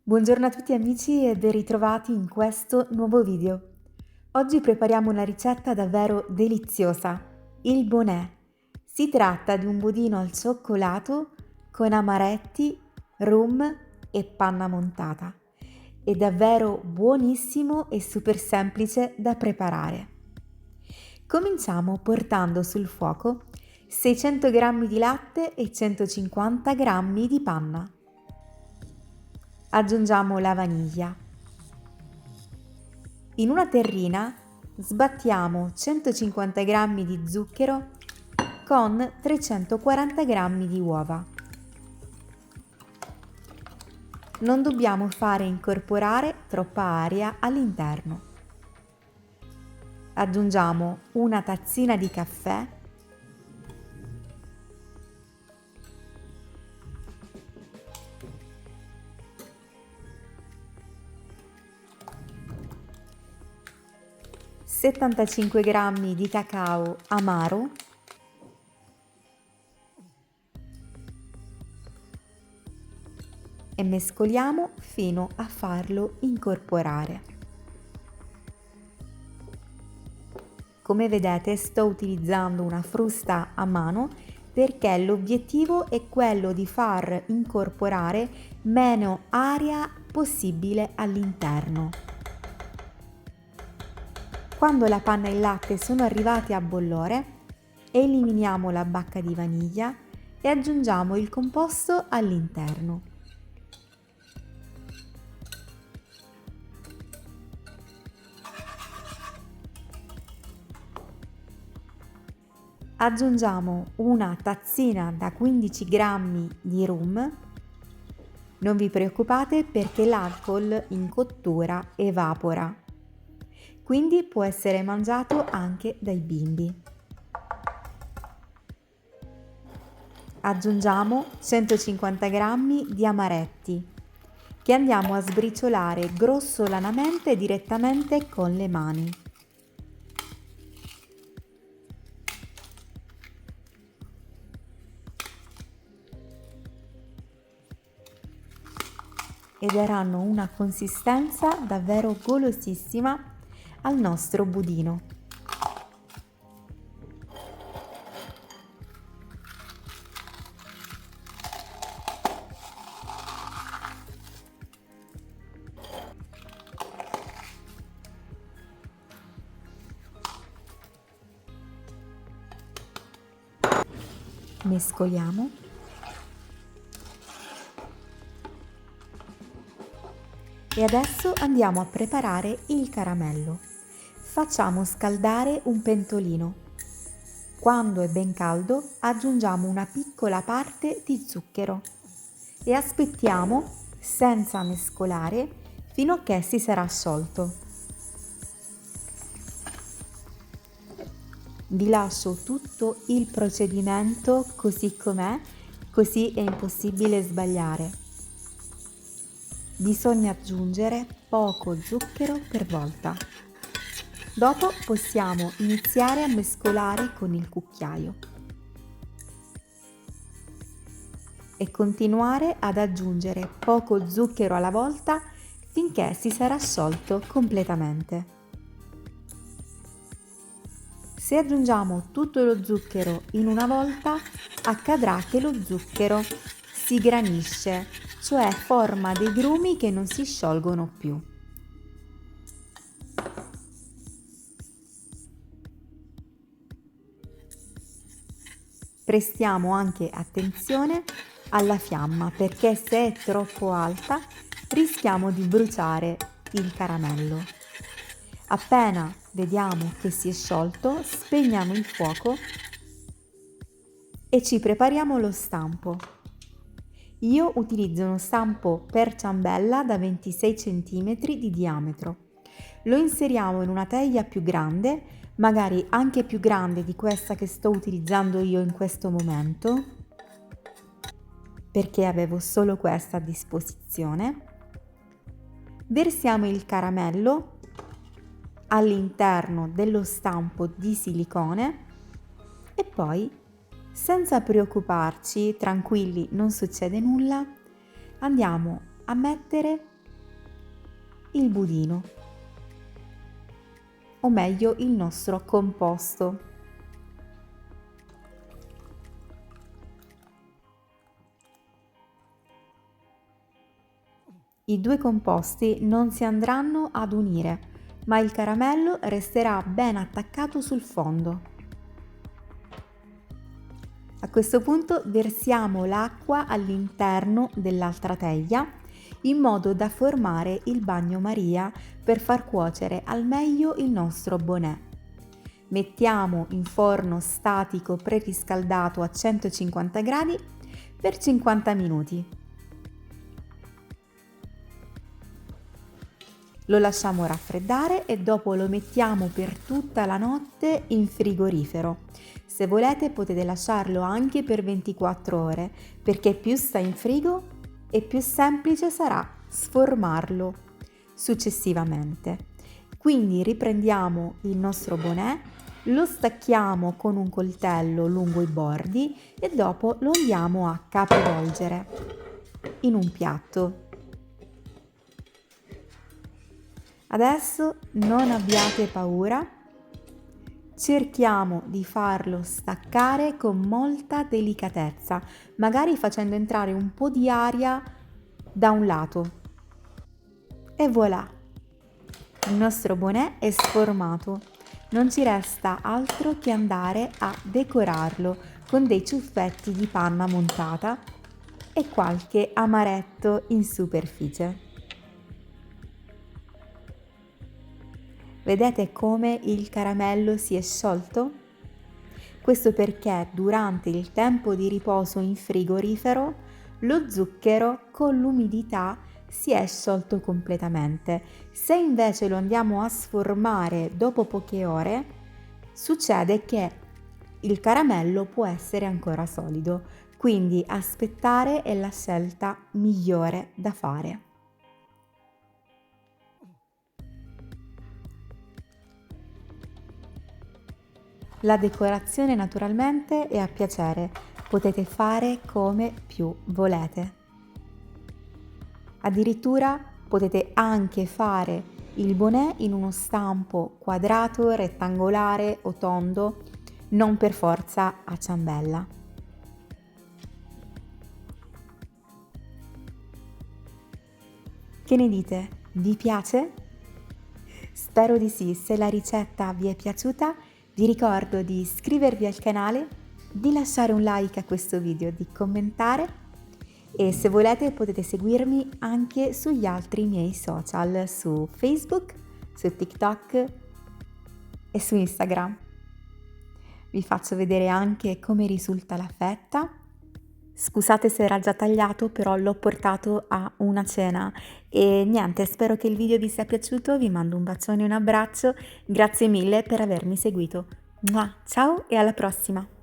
Buongiorno a tutti amici e ben ritrovati in questo nuovo video. Oggi prepariamo una ricetta davvero deliziosa, il bonnet. Si tratta di un budino al cioccolato con amaretti, rum e panna montata. È davvero buonissimo e super semplice da preparare. Cominciamo portando sul fuoco 600 g di latte e 150 g di panna. Aggiungiamo la vaniglia. In una terrina sbattiamo 150 g di zucchero con 340 g di uova. Non dobbiamo fare incorporare troppa aria all'interno. Aggiungiamo una tazzina di caffè, (75 g di cacao amaro) e mescoliamo fino a farlo incorporare. Come vedete sto utilizzando una frusta a mano perché l'obiettivo è quello di far incorporare meno aria possibile all'interno. Quando la panna e il latte sono arrivati a bollore, eliminiamo la bacca di vaniglia e aggiungiamo il composto all'interno. Aggiungiamo una tazzina da 15 g di rum. Non vi preoccupate perché l'alcol in cottura evapora, quindi può essere mangiato anche dai bimbi. Aggiungiamo 150 g di amaretti che andiamo a sbriciolare grossolanamente direttamente con le mani. E daranno una consistenza davvero golosissima al nostro budino. Mescoliamo. E adesso andiamo a preparare il caramello. Facciamo scaldare un pentolino. Quando è ben caldo aggiungiamo una piccola parte di zucchero e aspettiamo senza mescolare fino a che si sarà sciolto. Vi lascio tutto il procedimento così com'è, così è impossibile sbagliare. Bisogna aggiungere poco zucchero per volta. Dopo possiamo iniziare a mescolare con il cucchiaio e continuare ad aggiungere poco zucchero alla volta finché si sarà sciolto completamente. Se aggiungiamo tutto lo zucchero in una volta, accadrà che lo zucchero si granisce, cioè forma dei grumi che non si sciolgono più. Prestiamo anche attenzione alla fiamma perché se è troppo alta rischiamo di bruciare il caramello. Appena vediamo che si è sciolto, spegniamo il fuoco e ci prepariamo lo stampo. Io utilizzo uno stampo per ciambella da 26 cm di diametro. Lo inseriamo in una teglia più grande, magari anche più grande di questa che sto utilizzando io in questo momento, perché avevo solo questa a disposizione. Versiamo il caramello all'interno dello stampo di silicone e poi, senza preoccuparci, tranquilli, non succede nulla, andiamo a mettere il budino, o meglio il nostro composto. I due composti non si andranno ad unire, ma il caramello resterà ben attaccato sul fondo. A questo punto versiamo l'acqua all'interno dell'altra teglia in modo da formare il bagnomaria per far cuocere al meglio il nostro bonnet. Mettiamo in forno statico preriscaldato a 150 gradi per 50 minuti. Lo lasciamo raffreddare e dopo lo mettiamo per tutta la notte in frigorifero. Se volete potete lasciarlo anche per 24 ore, perché più sta in frigo e più semplice sarà sformarlo successivamente. Quindi riprendiamo il nostro bonnet, lo stacchiamo con un coltello lungo i bordi e dopo lo andiamo a capovolgere in un piatto. Adesso non abbiate paura, cerchiamo di farlo staccare con molta delicatezza, magari facendo entrare un po' di aria da un lato. E voilà! Il nostro bonnet è sformato. Non ci resta altro che andare a decorarlo con dei ciuffetti di panna montata e qualche amaretto in superficie. Vedete come il caramello si è sciolto? Questo perché durante il tempo di riposo in frigorifero lo zucchero con l'umidità si è sciolto completamente. Se invece lo andiamo a sformare dopo poche ore, succede che il caramello può essere ancora solido, quindi aspettare è la scelta migliore da fare. La decorazione naturalmente è a piacere, potete fare come più volete. Addirittura potete anche fare il bonnet in uno stampo quadrato, rettangolare o tondo, non per forza a ciambella. Che ne dite? Vi piace? Spero di sì, se la ricetta vi è piaciuta vi ricordo di iscrivervi al canale, di lasciare un like a questo video, di commentare e se volete potete seguirmi anche sugli altri miei social, su Facebook, su TikTok e su Instagram. Vi faccio vedere anche come risulta la fetta. Scusate se era già tagliato, però l'ho portato a una cena e niente, spero che il video vi sia piaciuto, vi mando un bacione e un abbraccio, grazie mille per avermi seguito. Ciao e alla prossima!